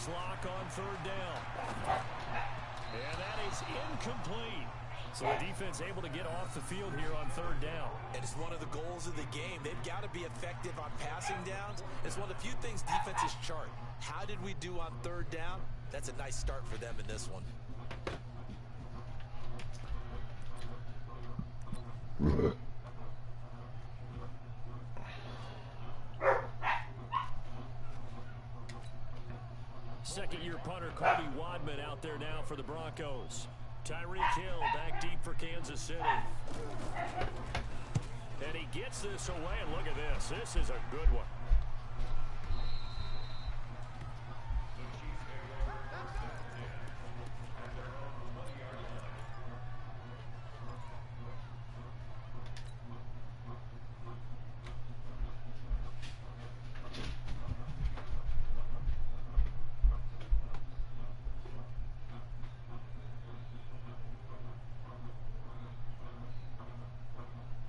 this lock on third down. And that is incomplete. So the defense able to get off the field here on third down. And it's one of the goals of the game. They've got to be effective on passing downs. It's one of the few things defenses chart. How did we do on third down? That's a nice start for them in this one. Second-year punter Colby Wadman out there now for the Broncos. Tyreek Hill back deep for Kansas City. And he gets this away, and look at this. This is a good one.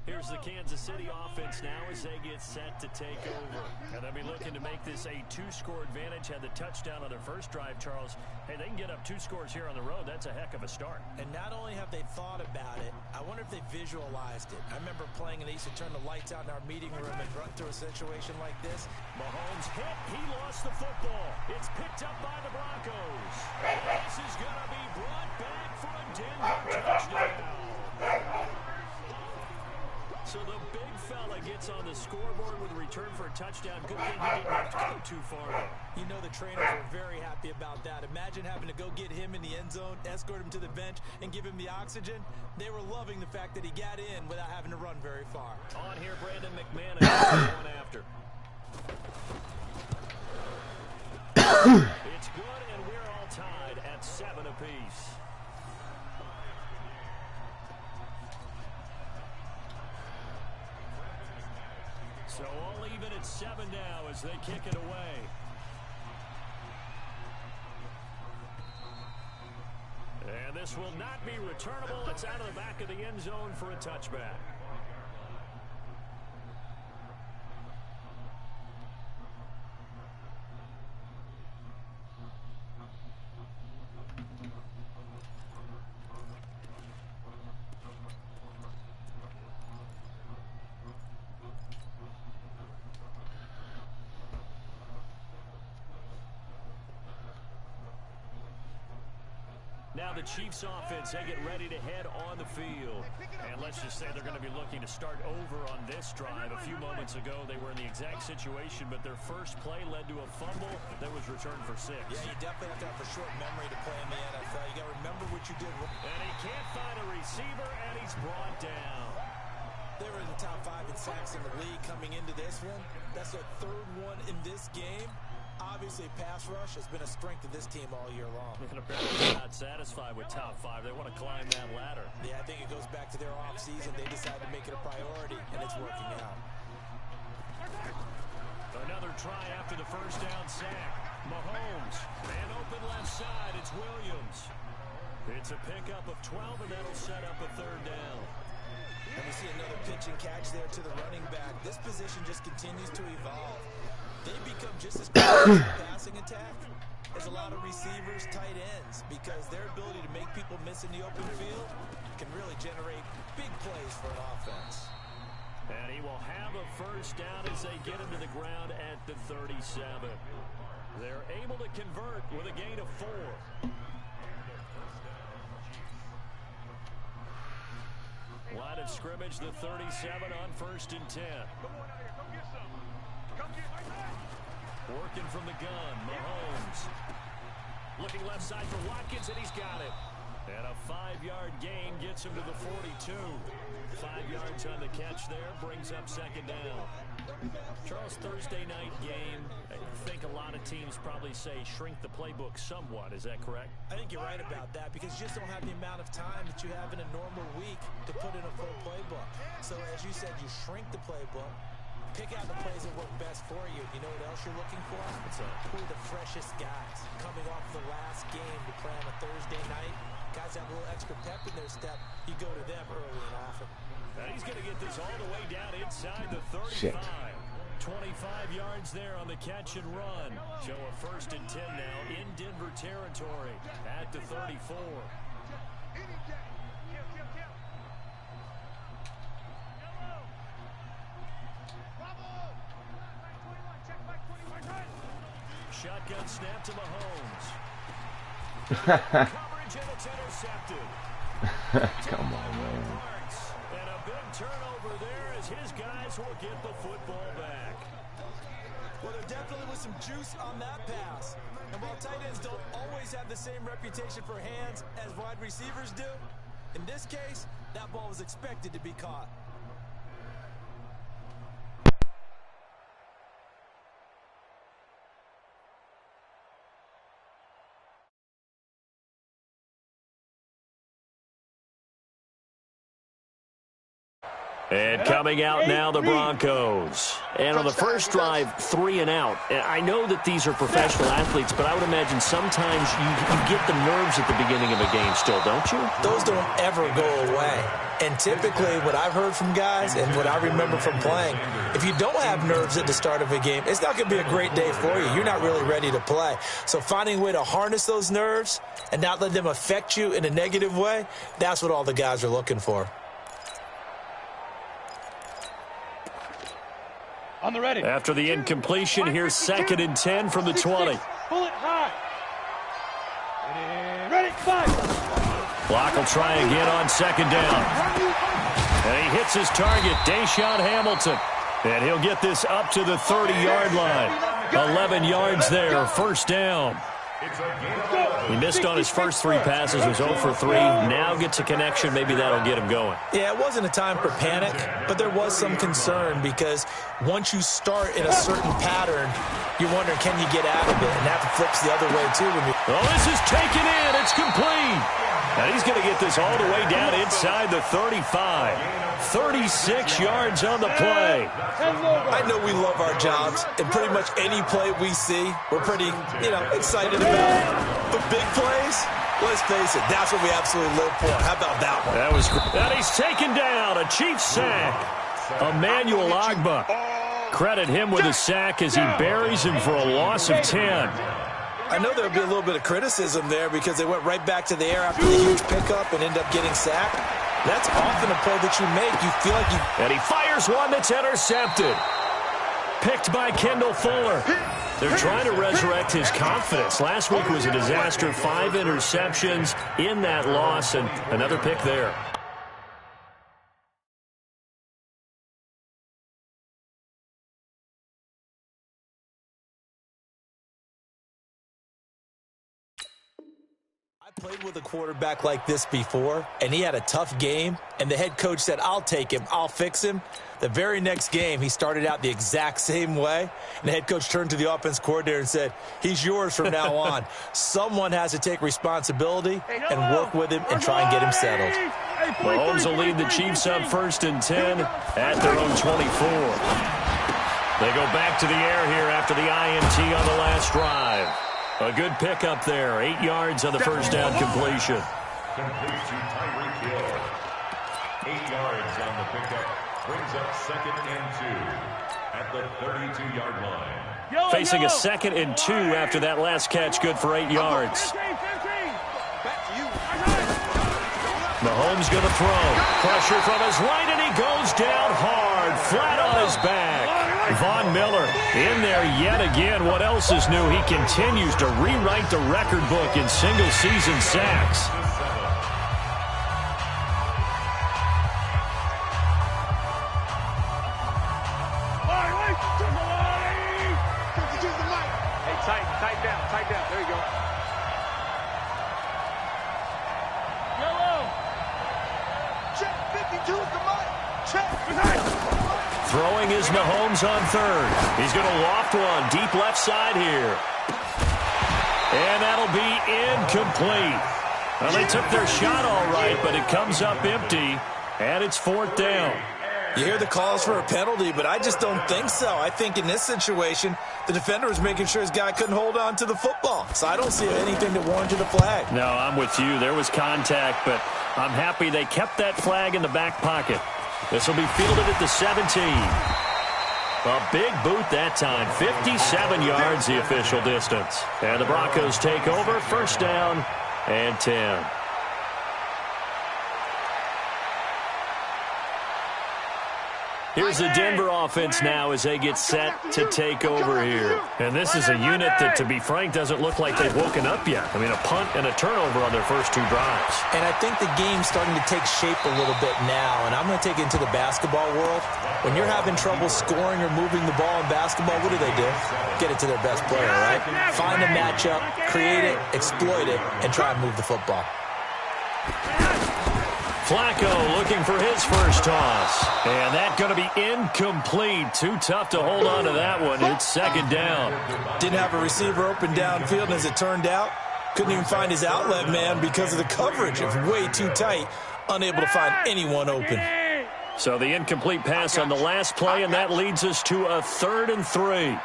Here's the Kansas City offense now as they get set to take over. And they'll be looking to make this a two-score advantage. Had the touchdown on their first drive, Charles. Hey, they can get up 2 scores here on the road. That's a heck of a start. And not only have they thought about it, I wonder if they visualized it. I remember playing and they used to turn the lights out in our meeting room and run through a situation like this. Mahomes hit. He lost the football. It's picked up by the Broncos. This is going to be brought back for a Denver touchdown. So the big fella gets on the scoreboard with a return for a touchdown. Good thing he didn't have to go too far, though. You know the trainers were very happy about that. Imagine having to go get him in the end zone, escort him to the bench, and give him the oxygen. They were loving the fact that he got in without having to run very far. On here, Brandon McManus going after. It's good, and we're all tied at 7 apiece. So all even at 7 now as they kick it away. And this will not be returnable. It's out of the back of the end zone for a touchback. Now the Chiefs offense, they get ready to head on the field. And let's just say they're going to be looking to start over on this drive. A few moments ago, they were in the exact situation, but their first play led to a fumble that was returned for 6. Yeah, you definitely have to have a short memory to play in the NFL. You got to remember what you did. And he can't find a receiver, and he's brought down. They were in the top 5 in sacks in the league coming into this one. That's their 3rd one in this game. Obviously, pass rush has been a strength of this team all year long. And apparently they're not satisfied with top 5. They want to climb that ladder. Yeah, I think it goes back to their offseason. They decided to make it a priority, and it's working out. Another try after the first down sack. Mahomes, and open left side, it's Williams. It's a pickup of 12, and that'll set up a 3rd down. And we see another pitch and catch there to the running back. This position just continues to evolve. They become just as good as a passing attack as a lot of receivers, tight ends, because their ability to make people miss in the open field can really generate big plays for an offense. And he will have a first down as they get him to the ground at the 37. They're able to convert with a gain of 4. Line of scrimmage, the 37 on 1st and 10. Working from the gun, Mahomes. Looking left side for Watkins, and he's got it. And a 5-yard gain gets him to the 42. 5 yards on the catch there, brings up 2nd down. Charles, Thursday night game, I think a lot of teams probably say shrink the playbook somewhat. Is that correct? I think you're right about that because you just don't have the amount of time that you have in a normal week to put in a full playbook. So as you said, you shrink the playbook. Pick out the plays that work best for you. You know what else you're looking for? Who are the freshest guys coming off the last game to play on a Thursday night? Guys have a little extra pep in their step. You go to them early and often. He's going to get this all the way down inside the 35. 25 yards there on the catch and run. So a 1st and 10 now in Denver territory at the 34. Shotgun snap to Mahomes. Coverage and it's intercepted. Come on, man. And a big turnover there as his guys will get the football back. Well, there definitely was some juice on that pass. And while tight ends don't always have the same reputation for hands as wide receivers do, in this case, that ball was expected to be caught. And coming out now, the Broncos. And on the first drive, 3 and out. And I know that these are professional athletes, but I would imagine sometimes you get the nerves at the beginning of a game still, don't you? Those don't ever go away. And typically what I've heard from guys and what I remember from playing, if you don't have nerves at the start of a game, it's not going to be a great day for you. You're not really ready to play. So finding a way to harness those nerves and not let them affect you in a negative way, that's what all the guys are looking for. On the ready. After the incompletion, here's 2nd and 10 from the 20. Pull it high. Ready, 5. Block will try again on 2nd down. And he hits his target, Deshaun Hamilton. And he'll get this up to the 30-yard line. 11 yards there, 1st down. He missed on his first 3 passes, was 0 for 3. Now gets a connection. Maybe that'll get him going. Yeah, it wasn't a time for panic, but there was some concern because once you start in a certain pattern, you're wondering, can you get out of it? And that flips the other way, too. Oh, this is taken in. It's complete. And he's going to get this all the way down inside the 35. 36 yards on the play. I know we love our jobs, and pretty much any play we see, we're pretty, excited about. But big plays, let's face it, that's what we absolutely live for. How about that one? That was great. And he's taken down. A Chiefs sack. Emmanuel Ogbah. Credit him with a sack as he buries him for a loss of 10. I know there would be a little bit of criticism there because they went right back to the air after the huge pickup and end up getting sacked. That's often a play that you make. You feel like you... And he fires one that's intercepted. Picked by Kendall Fuller. They're trying to resurrect his confidence. Last week was a disaster. 5 interceptions in that loss, and another pick there. I played with a quarterback like this before, and he had a tough game, and the head coach said, I'll take him, I'll fix him. The very next game, he started out the exact same way, and the head coach turned to the offense coordinator and said, he's yours from now on. Someone has to take responsibility and work with him and try and get him settled. Mahomes will lead the Chiefs up 1st and 10 at their own 24. They go back to the air here after the INT on the last drive. A good pickup there. 8 yards on the first down completion. Complete to Tyreek Hill. 8 yards on the pickup. Brings up 2nd and 2 at the 32-yard line. Facing a 2nd and 2 after that last catch. Good for 8 yards. Mahomes going to throw. Pressure from his right, and he goes down hard, flat on his back. Von Miller in there yet again. What else is new? He continues to rewrite the record book in single-season sacks. Hey, tight down. There you go. Yellow. Check 52 at the mic. Check. Throwing is Mahomes on 3rd. He's going to loft one deep left side here. And that'll be incomplete. Well, they took their shot all right, but it comes up empty, and it's 4th down. You hear the calls for a penalty, but I just don't think so. I think in this situation, the defender was making sure his guy couldn't hold on to the football. So I don't see anything that warranted a flag. No, I'm with you. There was contact, but I'm happy they kept that flag in the back pocket. This will be fielded at the 17. A big boot that time. 57 yards the official distance. And the Broncos take over. First down and 10. Here's the Denver offense now as they get set to take over here. And this is a unit that, to be frank, doesn't look like they've woken up yet. I mean, a punt and a turnover on their first 2 drives. And I think the game's starting to take shape a little bit now. And I'm going to take it into the basketball world. When you're having trouble scoring or moving the ball in basketball, what do? Get it to their best player, right? Find a matchup, create it, exploit it, and try and move the football. Flacco looking for his first toss. And that's going to be incomplete. Too tough to hold on to that one. It's second down. Didn't have a receiver open downfield, and as it turned out, couldn't even find his outlet man because of the coverage. It was way too tight, unable to find anyone open. So the incomplete pass on the last play, and that leads us to a 3rd and 3.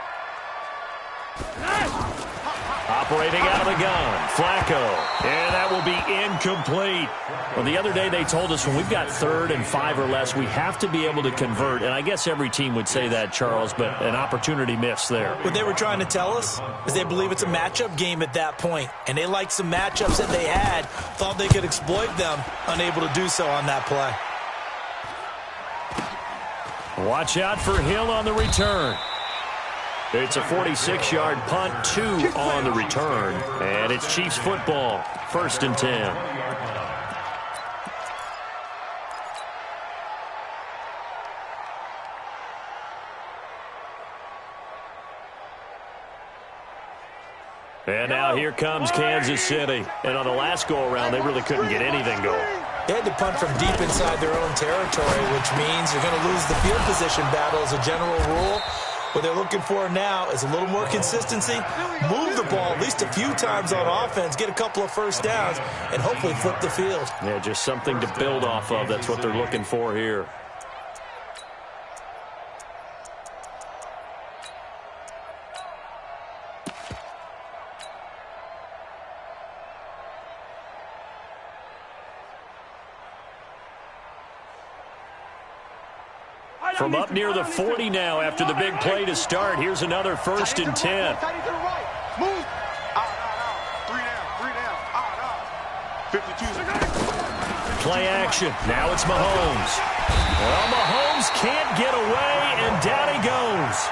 Operating out of the gun, Flacco. And that will be incomplete. Well, the other day they told us when we've got 3rd and 5 or less, we have to be able to convert. And I guess every team would say that, Charles, but an opportunity missed there. What they were trying to tell us is they believe it's a matchup game at that point. And they liked some matchups that they had, thought they could exploit them, unable to do so on that play. Watch out for Hill on the return. It's a 46-yard punt, 2 on the return. And it's Chiefs football, 1st and 10. And now here comes Kansas City. And on the last go-around, they really couldn't get anything going. They had to punt from deep inside their own territory, which means you're going to lose the field position battle as a general rule. What they're looking for now is a little more consistency, move the ball at least a few times on offense, get a couple of first downs, and hopefully flip the field. Yeah, just something to build off of. That's what they're looking for here. From up near the 40 now after the big play to start. Here's another 1st and 10. Move. 3 down. 52. Play action. Now it's Mahomes. Well, Mahomes can't get away, and down he goes.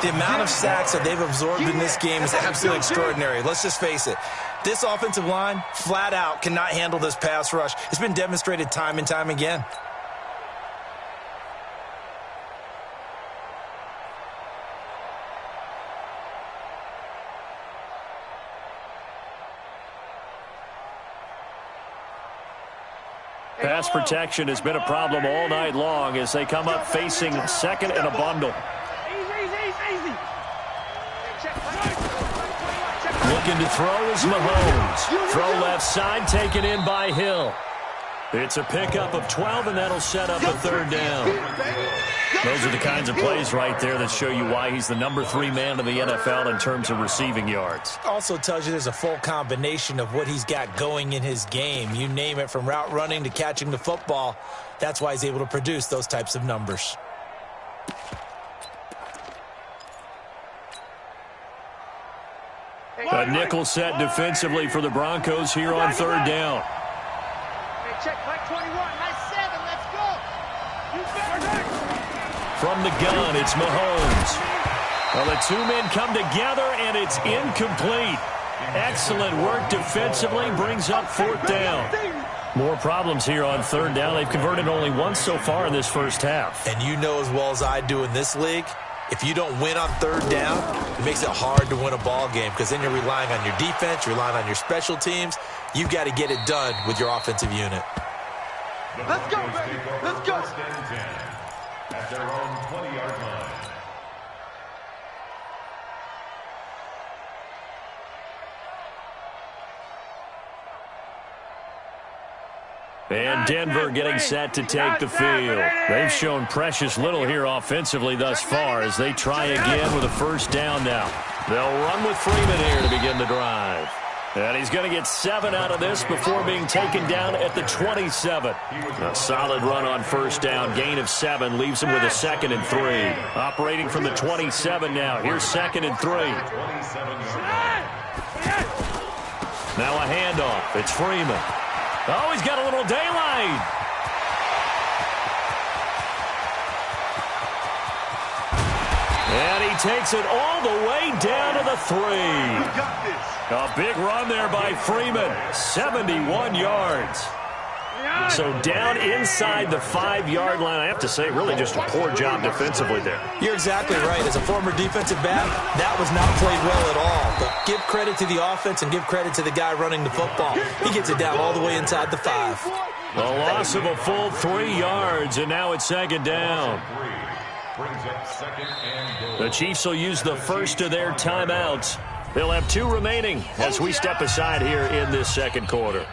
The amount of sacks that they've absorbed in this game is absolutely extraordinary. Let's just face it. This offensive line, flat out, cannot handle this pass rush. It's been demonstrated time and time again. Pass protection has been a problem all night long as they come up facing 2nd and a bundle. Easy. Looking to throw is Mahomes. Throw left side, taken in by Hill. It's a pickup of 12, and that'll set up a 3rd down. Those are the kinds of plays right there that show you why he's the number 3 man in the NFL in terms of receiving yards. Also tells you there's a full combination of what he's got going in his game. You name it, from route running to catching the football. That's why he's able to produce those types of numbers. A nickel set defensively for the Broncos here on 3rd down. Check, Mike 21, nice 7, let's go. From the gun, it's Mahomes. Well, the 2 men come together, and it's incomplete. Excellent work defensively, brings up 4th down. More problems here on 3rd down. They've converted only once so far in this first half. And you know as well as I do in this league, if you don't win on 3rd down, it makes it hard to win a ball game because then you're relying on your defense, you're relying on your special teams. You've got to get it done with your offensive unit. Let's go, baby. Let's go. At their own 20-yard line. And Denver getting set to take the field. They've shown precious little here offensively thus far as they try again with a 1st down now. They'll run with Freeman here to begin the drive. And he's going to get 7 out of this before being taken down at the 27. A solid run on first down. Gain of 7 leaves him with a 2nd and 3. Operating from the 27 now. Here's 2nd and 3. Now a handoff. It's Freeman. Oh, he's got a little daylight. And he takes it all the way down to the 3. A big run there by Freeman. 71 yards. So down inside the 5-yard line. I have to say, really just a poor job defensively there. You're exactly right. As a former defensive back, that was not played well at all. But give credit to the offense and give credit to the guy running the football. He gets it down all the way inside the 5. A loss of a full 3 yards, and now it's 2nd down. The Chiefs will use the first of their timeouts. They'll have 2 remaining as we step aside here in this second quarter.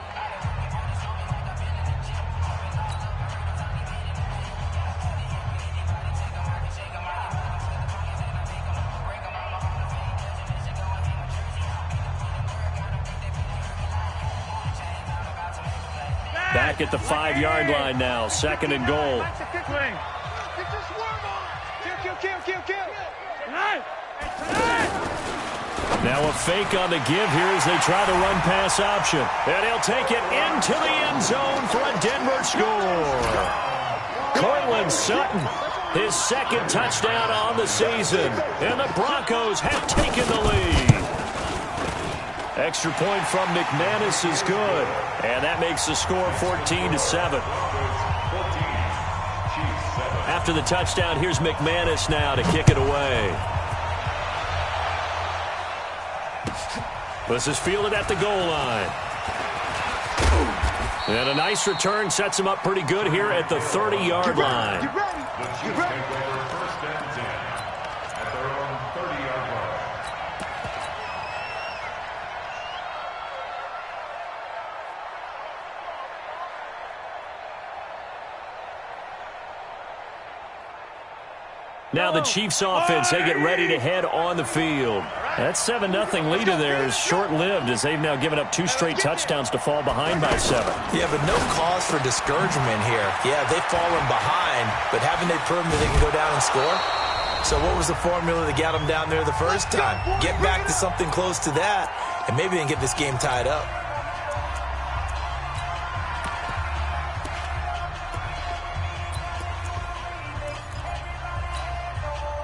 Back at the 5-yard line now, 2nd and goal. Now a fake on the give here as they try the run-pass option. And he'll take it into the end zone for a Denver score. Cortland Sutton, his 2nd touchdown on the season. And the Broncos have taken the lead. Extra point from McManus is good. And that makes the score 14-7. After the touchdown, here's McManus now to kick it away. This is fielded at the goal line. And a nice return sets him up pretty good here at the 30-yard line. The Chiefs take over 1st and 10 at their own 30-yard line. Now the Chiefs offense, they get ready to head on the field. That 7-0 lead in there is short-lived as they've now given up 2 straight touchdowns to fall behind by 7. Yeah, but no cause for discouragement here. Yeah, they've fallen behind, but haven't they proven that they can go down and score? So what was the formula that got them down there the first time? Get back to something close to that, and maybe they can get this game tied up.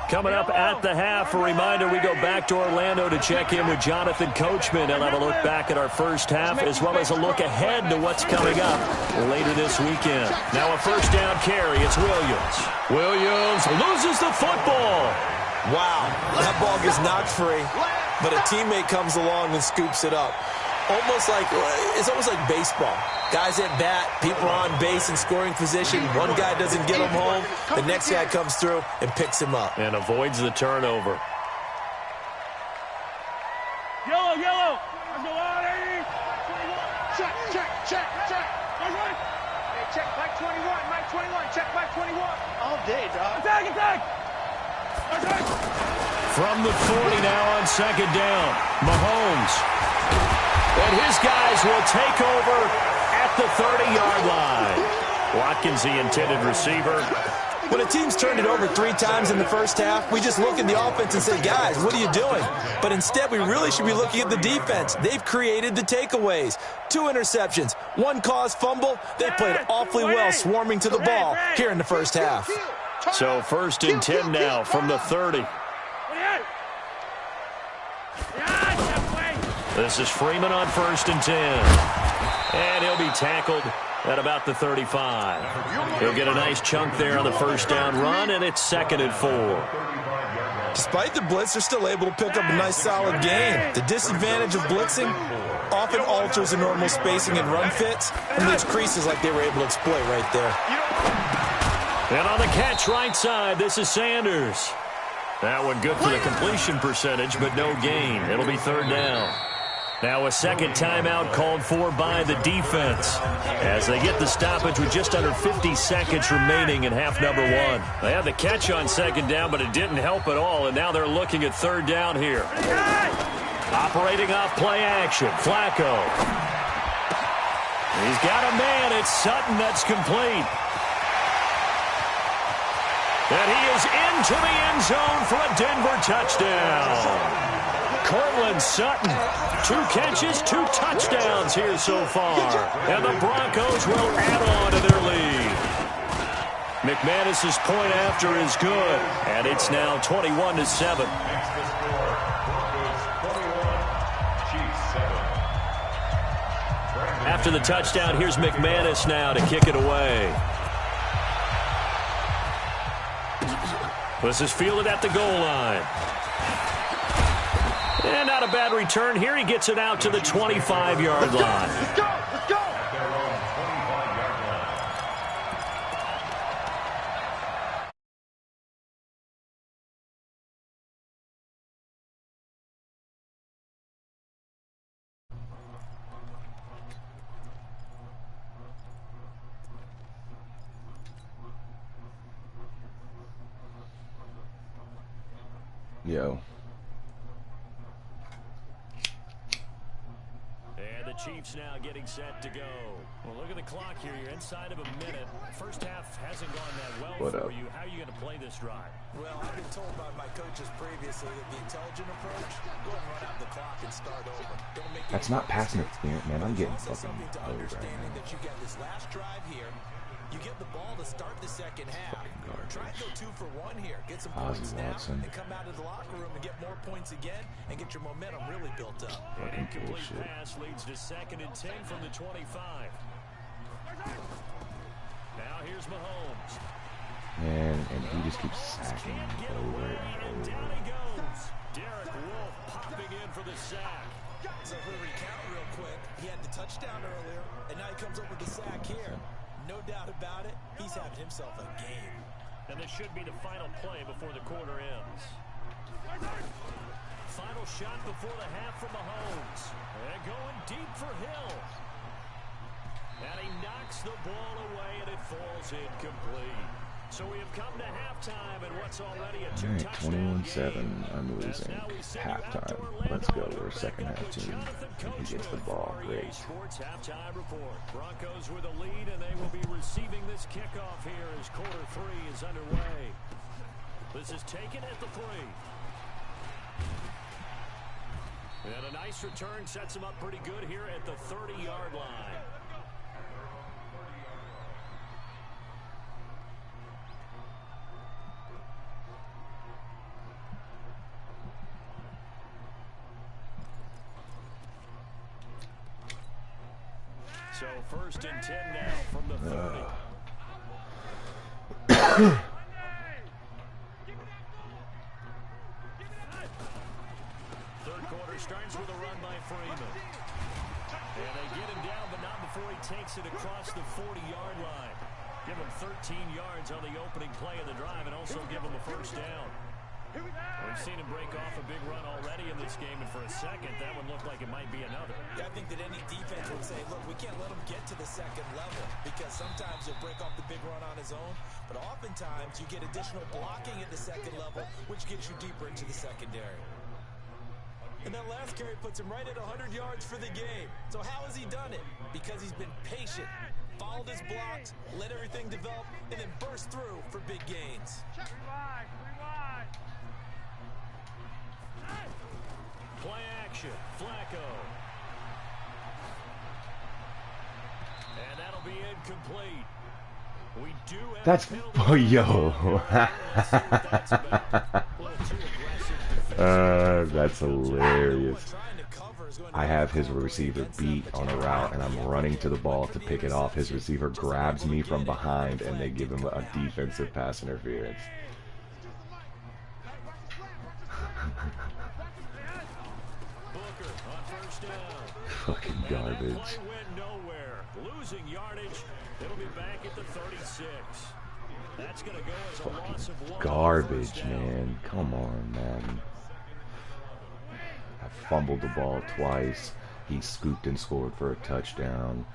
Coming up at the half, a reminder, we go back to Orlando to check in with Jonathan Coachman. He'll have a look back at our first half as well as a look ahead to what's coming up later this weekend. Now a first down carry. It's Williams. Williams loses the football. Wow, that ball gets knocked free, but a teammate comes along and scoops it up. It's almost like baseball. Guys at bat, people are on base in scoring position. One guy doesn't get him home. The next guy comes through and picks him up. And avoids the turnover. Yellow, yellow. Let's go on, 80. Check, check, check, check. Hey, check Mike 21, Mike 21. Check Mike 21. All day, dog. Attack, attack. From the 40 now on 2nd down. Mahomes. And his guys will take over at the 30-yard line. Watkins, the intended receiver. When a team's turned it over 3 times in the first half, we just look at the offense and say, guys, what are you doing? But instead, we really should be looking at the defense. They've created the takeaways. 2 interceptions, 1 caused fumble. They played awfully well swarming to the ball here in the first half. So 1st and 10 now from the 30. This is Freeman on 1st and 10. And he'll be tackled at about the 35. He'll get a nice chunk there on the first down run, and it's 2nd and 4. Despite the blitz, they're still able to pick up a nice solid gain. The disadvantage of blitzing often alters the normal spacing and run fits, and leaves creases like they were able to exploit right there. And on the catch right side, this is Sanders. That one good for the completion percentage, but no gain. It'll be 3rd down. Now a 2nd timeout called for by the defense as they get the stoppage with just under 50 seconds remaining in half number 1. They had the catch on 2nd down, but it didn't help at all, and now they're looking at 3rd down here. Operating off play action. Flacco. He's got a man. It's Sutton that's complete. And he is into the end zone for a Denver touchdown. Cortland Sutton, 2 catches, 2 touchdowns here so far. And the Broncos will add on to their lead. McManus's point after is good. And it's now 21-7. After the touchdown, here's McManus now to kick it away. This is fielded at the goal line. And not a bad return here. He gets it out to the 25-yard line. Let's go! Let's go! Yo. And the Chiefs now getting set to go. Well, look at the clock here. You're inside of a minute. First half hasn't gone that well for you. How are you going to play this drive? Well, I've been told by my coaches previously that the intelligent approach, go and run out the clock and start over. Don't make That's not passing experience, man. I'm getting fucking something to old right understanding now. that you got this last drive here. You get the ball to start the second half. Try and go 2 for 1 here. Get some points now and come out of the locker room and get more points again and get your momentum really built up. An incomplete pass leads to 2nd and 10 from the 25. Now here's Mahomes. Man, and he just keeps sacking over And and down over. he goes. Derek Wolfe popping in for the sack. So if we recount real quick, he had the touchdown earlier, and now he comes up with the sack here. No doubt about it, he's having himself a game. And this should be the final play before the quarter ends. Final shot before the half from Mahomes. And going deep for Hill. And he knocks the ball away, and it falls incomplete. So we have come to halftime, and what's already a 2-touchdown game. 21-7. I'm losing halftime. Let's go. We're a second half team. And he gets the ball. Great. Sports halftime report. Broncos with a lead, and they will be receiving this kickoff here as quarter 3 is underway. This is taken at the 3. And a nice return sets him up pretty good here at the 30-yard line. So 1st and 10 now from the 30. Third quarter starts with a run by Freeman. And they get him down, but not before he takes it across the 40-yard line. Give him 13 yards on the opening play of the drive and also give him a first down. We've seen him break off a big run already in this game, and for a second, that one looked like it might be another. Yeah, I think that any defense would say, look, we can't let him get to the second level because sometimes he'll break off the big run on his own, but oftentimes you get additional blocking at the second level, which gets you deeper into the secondary. And that last carry puts him right at 100 yards for the game. So how has he done it? Because he's been patient, followed his blocks, let everything develop, and then burst through for big gains. Play action, Flacco. And that'll be incomplete. We do have That's yo. That's hilarious. I have his receiver beat on a route, and I'm running to the ball to pick it off. His receiver grabs me from behind, and they give him a defensive pass interference. Fucking garbage. Losing yardage. It'll be back at the 36. That's going to go as a loss of 1. Garbage, man. Come on, man. I fumbled the ball twice. He scooped and scored for a touchdown.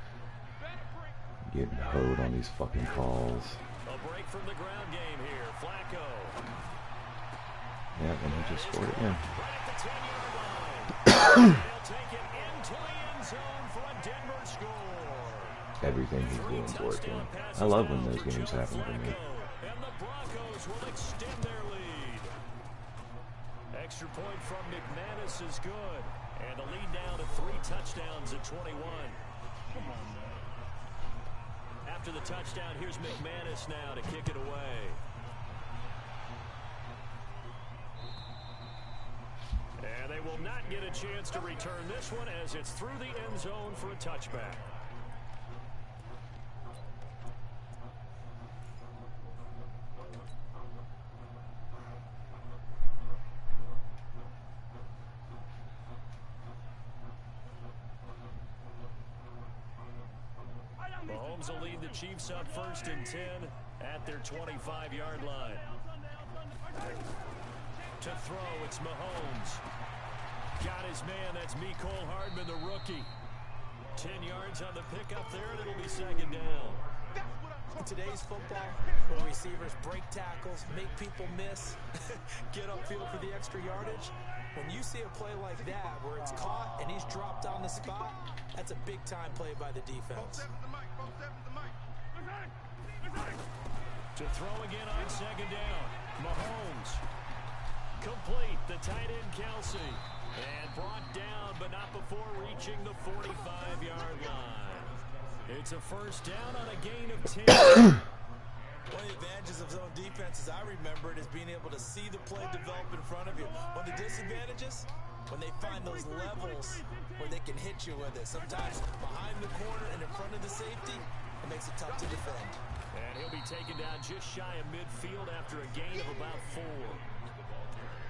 Getting hoed on these fucking calls. A break from the ground game here. Flacco. Yeah, and he just scored again. Right at the 10-yard line. They'll take it into the end zone for a Denver score. Everything he's doing is working. I love when those games happen for me. And the Broncos will extend their lead. Extra point from McManus is good. And the lead now to 3 touchdowns at 21. After the touchdown, here's McManus now to kick it away. And they will not get a chance to return this one as it's through the end zone for a touchback. Mahomes will lead the Chiefs up 1st and 10 at their 25-yard line. To throw, it's Mahomes. Got his man, that's Mecole Hardman, the rookie. 10 yards on the pickup there, and it'll be 2nd down. In today's football, where receivers break tackles, make people miss, get upfield for the extra yardage, when you see a play like that where it's caught and he's dropped on the spot, that's a big-time play by the defense. To throw again on 2nd down. Mahomes. Complete. The tight end, Kelsey. And brought down, but not before reaching the 45-yard line. It's a 1st down on a gain of 10. One of the advantages of zone defense, as I remember it, is being able to see the play develop in front of you. One of the disadvantages, when they find those levels where they can hit you with it. Sometimes behind the corner and in front of the safety, it makes it tough to defend. And he'll be taken down just shy of midfield after a gain of about 4.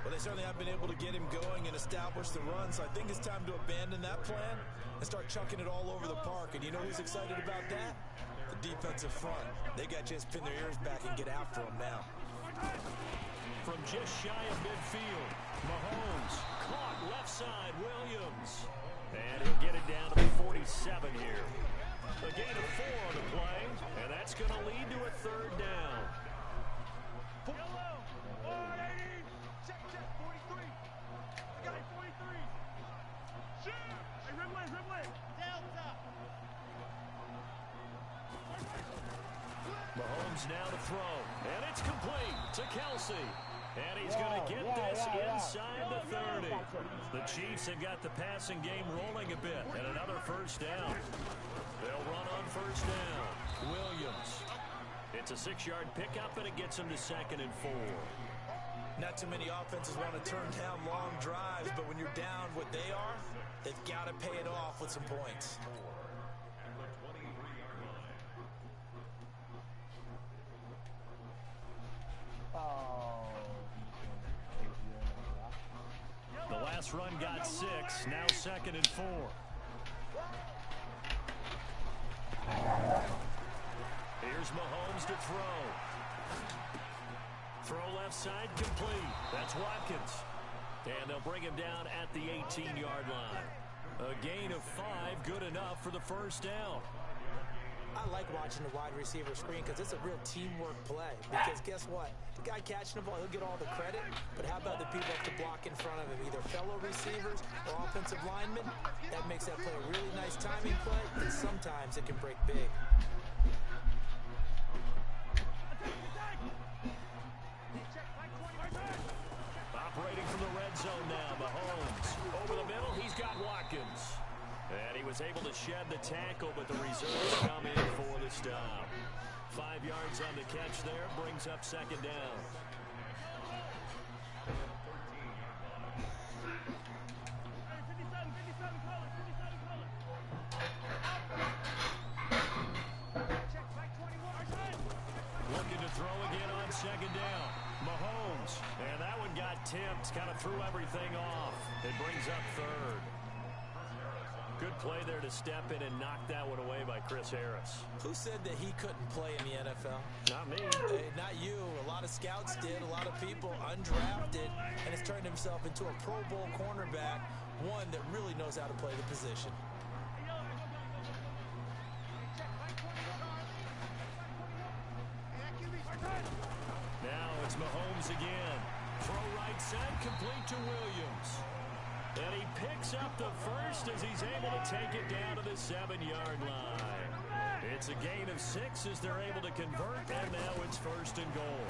Well, they certainly have been able to get him going and establish the run, so I think it's time to abandon that plan and start chucking it all over the park. And you know who's excited about that? The defensive front. They got to just pin their ears back and get after him now. From just shy of midfield, Mahomes caught left side, Williams. And he'll get it down to the 47 here. A gain of 4 on the play, and that's going to lead to a 3rd down. Mahomes now to throw, and it's complete to Kelsey. And he's going to get this inside the 30. The Chiefs have got the passing game rolling a bit, and another 1st down. They'll run on 1st down. Williams. It's a 6-yard pickup, and it gets him to 2nd and 4. Not too many offenses want to turn down long drives, but when you're down what they are, they've got to pay it off with some points. The last run got 6, now 2nd and 4. Here's Mahomes to throw. Throw left side complete. That's Watkins. And they'll bring him down at the 18-yard line. A gain of 5, good enough for the 1st down. I like watching the wide receiver screen because it's a real teamwork play. Because guess what? The guy catching the ball, he'll get all the credit. But how about the people have to block in front of him, either fellow receivers or offensive linemen? That makes that play a really nice timing play, and sometimes it can break big. Operating from the red zone now, Mahomes. Over the middle, he's got Watkins. And he was able to shed the tackle, but the reserves come in for the stop. 5 yards on the catch there, brings up 2nd down. Looking to throw again on 2nd down. Mahomes, and that one got tipped, kind of threw everything off. It brings up 3rd. Good play there to step in and knock that one away by Chris Harris. Who said that he couldn't play in the NFL? Not me. Hey, not you. A lot of scouts did, a lot of people undrafted, and has turned himself into a Pro Bowl cornerback, one that really knows how to play the position. Now it's Mahomes again. Throw right side, complete to Williams. And he picks up the first as he's able to take it down to the 7-yard line. It's a gain of 6 as they're able to convert, and now it's 1st and goal.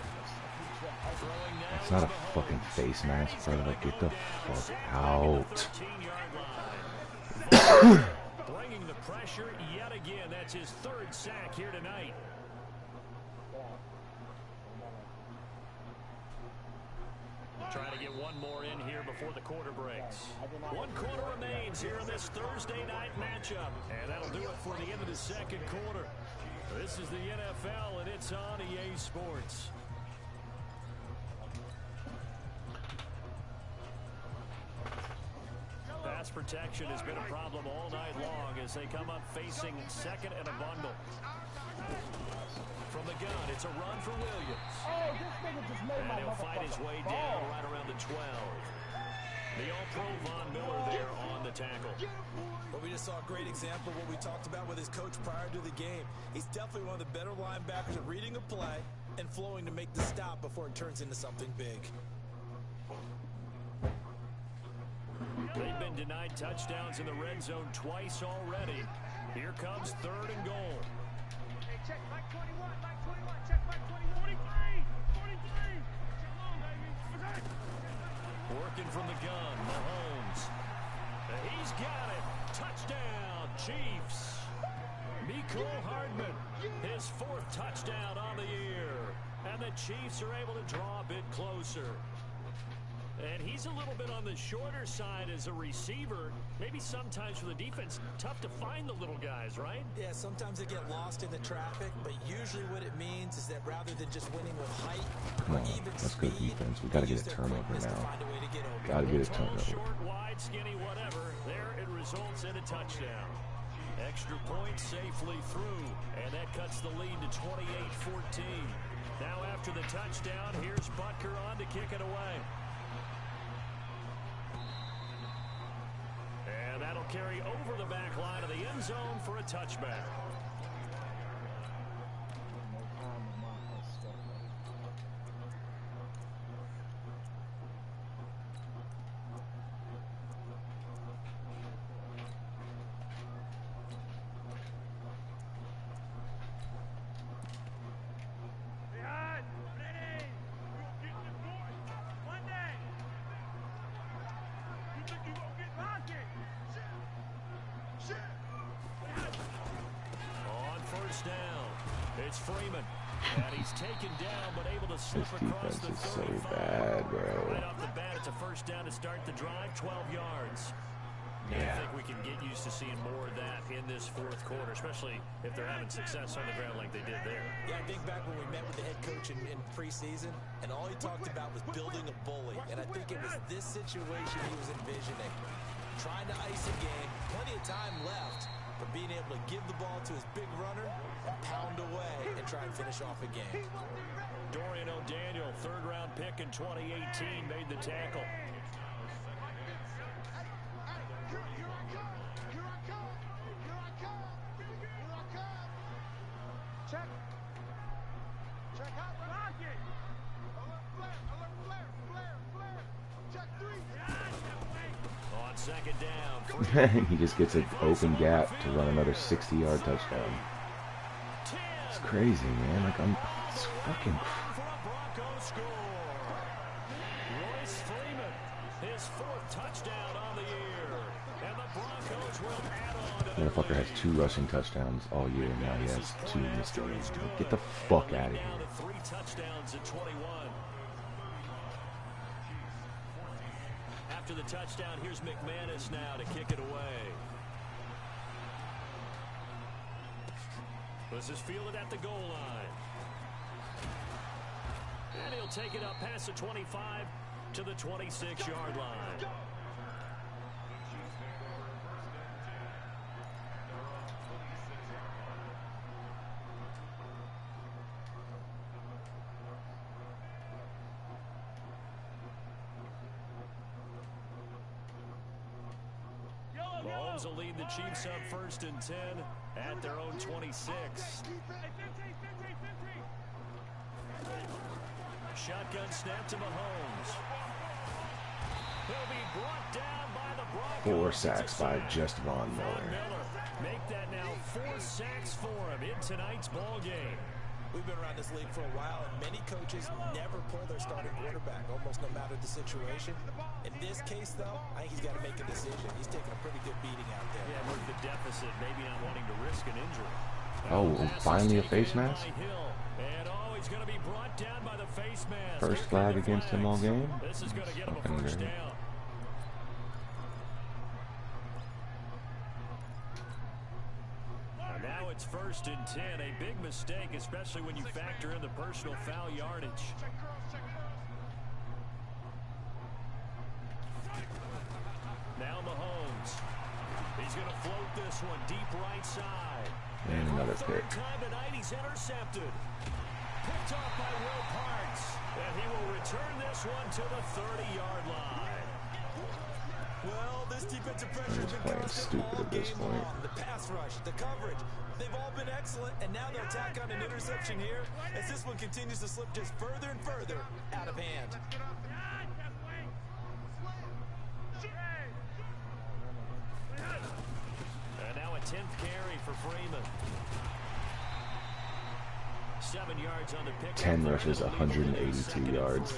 Throwing now. It's not a fucking face mask, bro. Like, get the fuck out. Bringing the pressure yet again. That's his 3rd sack here tonight. Trying to get one more in here before the quarter breaks. 1 quarter remains here in this Thursday night matchup. And that'll do it for the end of the 2nd quarter. This is the NFL, and it's on EA Sports. Pass protection has been a problem all night long as they come up facing 2nd and a bundle. From the gun, it's a run for Williams. And he'll fight his way down right around the 12. The All-Pro Von Miller there on the tackle. Well, we just saw a great example of what we talked about with his coach prior to the game. He's definitely one of the better linebackers at reading a play and flowing to make the stop before it turns into something big. They've been denied touchdowns in the red zone twice already. Here comes 3rd and goal. Hey, check Mike 21, Mike 21, check Mike 21. 43. Check long, baby. Working from the gun, Mahomes. He's got it. Touchdown, Chiefs. Mecole Hardman, his 4th touchdown on the year. And the Chiefs are able to draw a bit closer. And he's a little bit on the shorter side as a receiver. Maybe sometimes for the defense, tough to find the little guys, right? Yeah, sometimes they get lost in the traffic, but usually what it means is that rather than just winning with height or even That's speed, good defense. We got to get a turnover now. Got to get a turnover. Short, wide, skinny, whatever. There it results in a touchdown. Extra point safely through, and that cuts the lead to 28-14. Now after the touchdown, here's Butker on to kick it away. And that'll carry over the back line of the end zone for a touchback. It's Freeman, and he's taken down, but able to slip across the 35. This defense is so bad, bro. Right off the bat, it's a 1st down to start the drive, 12 yards. Yeah. I think we can get used to seeing more of that in this 4th quarter, especially if they're having success on the ground like they did there. Yeah, I think back when we met with the head coach in preseason, and all he talked about was building a bully. And I think it was this situation he was envisioning. Trying to ice a game, plenty of time left, but being able to give the ball to his big runner and pound away and try and finish off a game. Dorian O'Daniel, 3rd-round pick in 2018, made the tackle. Check. Check out. Block it. Alert, flare. Check 3. On 2nd down. He just gets an open gap to run another 60-yard touchdown. It's crazy, man. Like, it's fucking. Royce Freeman, his 4th touchdown on the year, and the Broncos will add on to the Motherfucker has 2 rushing touchdowns all year, and now he has 2 in this game. Get the fuck out of here. 3 touchdowns at 21. After the touchdown, here's McManus now to kick it away. This is fielded at the goal line. And he'll take it up past the 25 to the 26-yard line. Mahomes will lead the Chiefs up 1st and 10 at their own 26. shotgun snap to Mahomes. He'll be brought down by the Broncos. 4 sacks by just Von Miller. Make that now 4 sacks for him in tonight's ball game. We've been around this league for a while, and many coaches never pull their starting quarterback, almost no matter the situation. In this case, though, I think he's got to make a decision. He's taking a pretty good beating out there. Yeah, with the deficit, maybe not wanting to risk an injury. Oh, finally a face mask? And he's going to be brought down by the face mask. First flag against him all game? This is going to get him a first down. Now it's 1st and 10. A big mistake, especially when you factor in the personal foul yardage. Now Mahomes. He's going to float this one deep right side. And another pick. Time tonight, he's intercepted. Picked off by Will Parks. And he will return this one to the 30-yard line. Well, this defensive pressure has been playing constant stupid all at this game point. long. The pass rush, the coverage, they've all been excellent, and now they'll tack on an interception here as this one continues to slip just further and further out of hand. And now a 10th carry for Freeman. 7 yards on the pick. 10 rushes, 182 yards.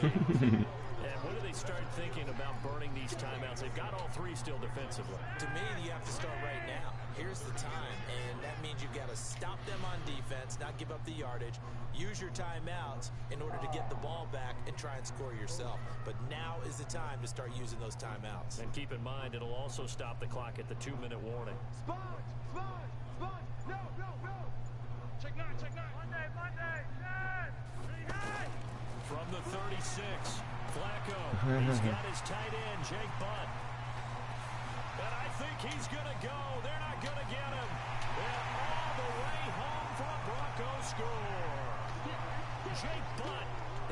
And what do they start thinking about burning these timeouts? They've got all 3 still defensively. To me, you have to start right now. Here's the time, and that means you've got to stop them on defense, not give up the yardage, use your timeouts in order to get the ball back and try and score yourself. But now is the time to start using those timeouts. And keep in mind, it'll also stop the clock at the 2-minute warning. Sponge! No! Check 9! Monday! From the 36, Flacco. He's got his tight end, Jake Butt. And I think he's going to go. They're not going to get him. And all the way home for a Broncos score. Jake Butt,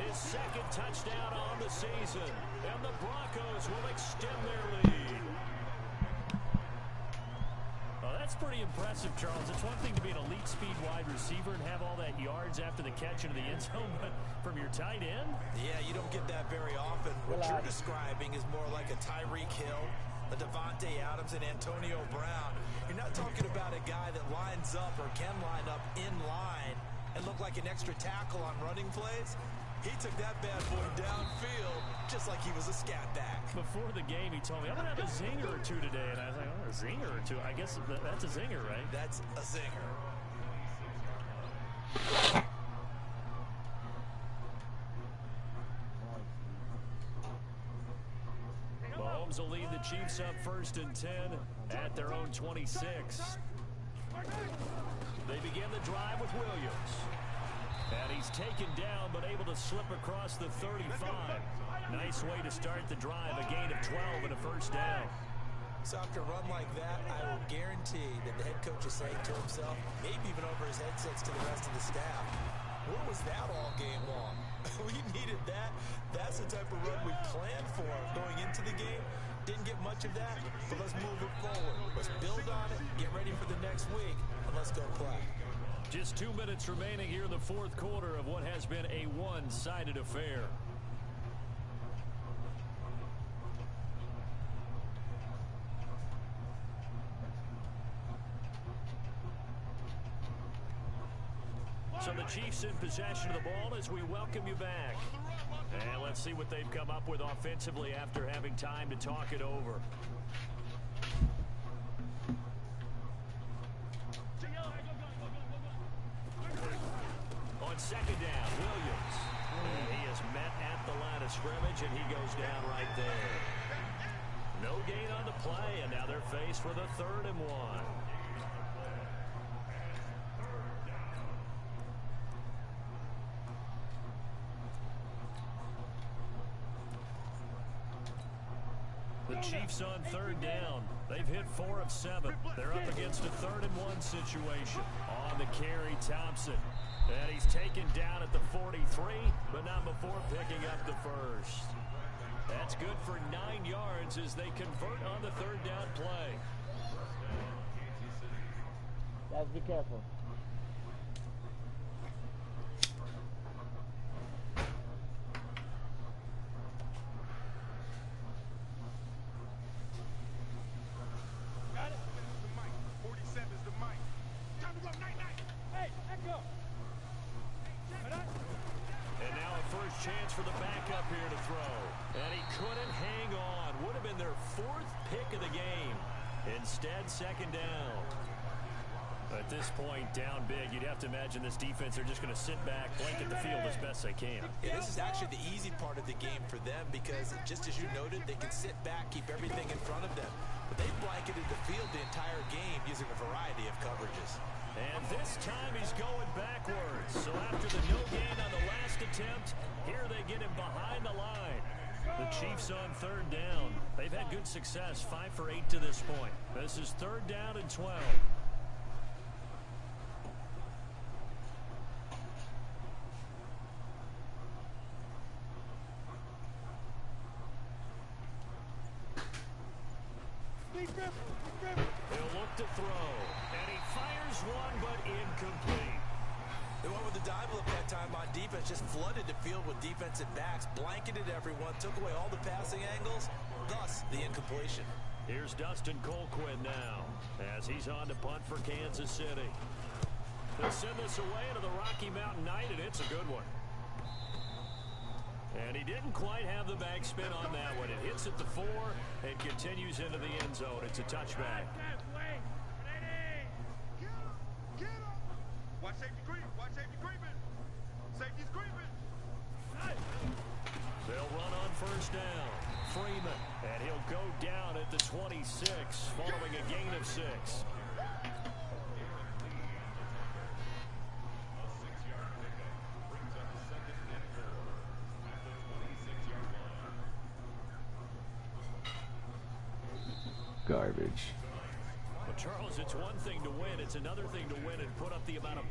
his 2nd touchdown on the season. And the Broncos will extend their lead. Oh, that's pretty impressive, Charles. It's one thing to be an elite speed wide receiver and have all that yards after the catch into the end zone, but from your tight end? Yeah, you don't get that very often. What you're describing is more like a Tyreek Hill, a Devontae Adams, and Antonio Brown. You're not talking about a guy that lines up or can line up in line and look like an extra tackle on running plays. He took that bad boy downfield just like he was a scat back. Before the game, he told me, I'm going to have a zinger or 2 today. And I was like, oh, a zinger or 2? I guess that's a zinger, right? That's a zinger. Mahomes will lead the Chiefs up 1st and 10 at their own 26. They begin the drive with Williams. And he's taken down, but able to slip across the 35. Nice way to start the drive, a gain of 12 and a first down. So after a run like that, I will guarantee that the head coach is saying to himself, maybe even over his headsets to the rest of the staff, where was that all game long? We needed that. That's the type of run we planned for going into the game. Didn't get much of that, but let's move it forward. Let's build on it, get ready for the next week, and let's go play. Just 2 minutes remaining here in the 4th quarter of what has been a one-sided affair. So the Chiefs in possession of the ball as we welcome you back. And let's see what they've come up with offensively after having time to talk it over. On 2nd down, Williams. And he is met at the line of scrimmage, and he goes down right there. No gain on the play, and now they're faced with a 3rd and 1. The Chiefs on 3rd down. They've hit 4 of 7. They're up against a 3rd and 1 situation. On the carry, Thompson. And he's taken down at the 43, but not before picking up the first. That's good for 9 yards as they convert on the 3rd down play. Guys, be careful. chance for the backup here to throw. And he couldn't hang on. Would have been their 4th pick of the game. Instead, 2nd down. At this point, down big, you'd have to imagine this defense are just going to sit back, blanket the field as best they can. Yeah, this is actually the easy part of the game for them because, just as you noted, they can sit back, keep everything in front of them. But they blanketed the field the entire game using a variety of coverages. And this time he's going backwards. So after the no gain on the last attempt, here they get him behind the line. The Chiefs on 3rd down. They've had good success, 5 for 8 to this point. This is 3rd down and 12. He'll look to throw, and he fires one, but incomplete. They went with the dime look that time on defense, just flooded the field with defensive backs, blanketed everyone, took away all the passing angles, thus the incompletion. Here's Dustin Colquhoun now, as he's on to punt for Kansas City. They'll send this away into the Rocky Mountain Night, and it's a good one. And he didn't quite have the backspin on that one. It hits at the 4 and continues into the end zone. It's a touchback. Watch safety creep. Watch safety creeping. Safety's creeping. They'll run on 1st down. Freeman, and he'll go down at the 26, following a gain of 6. Garbage. Well, Charles, it's one thing to win. It's another thing to win and put up the amount of...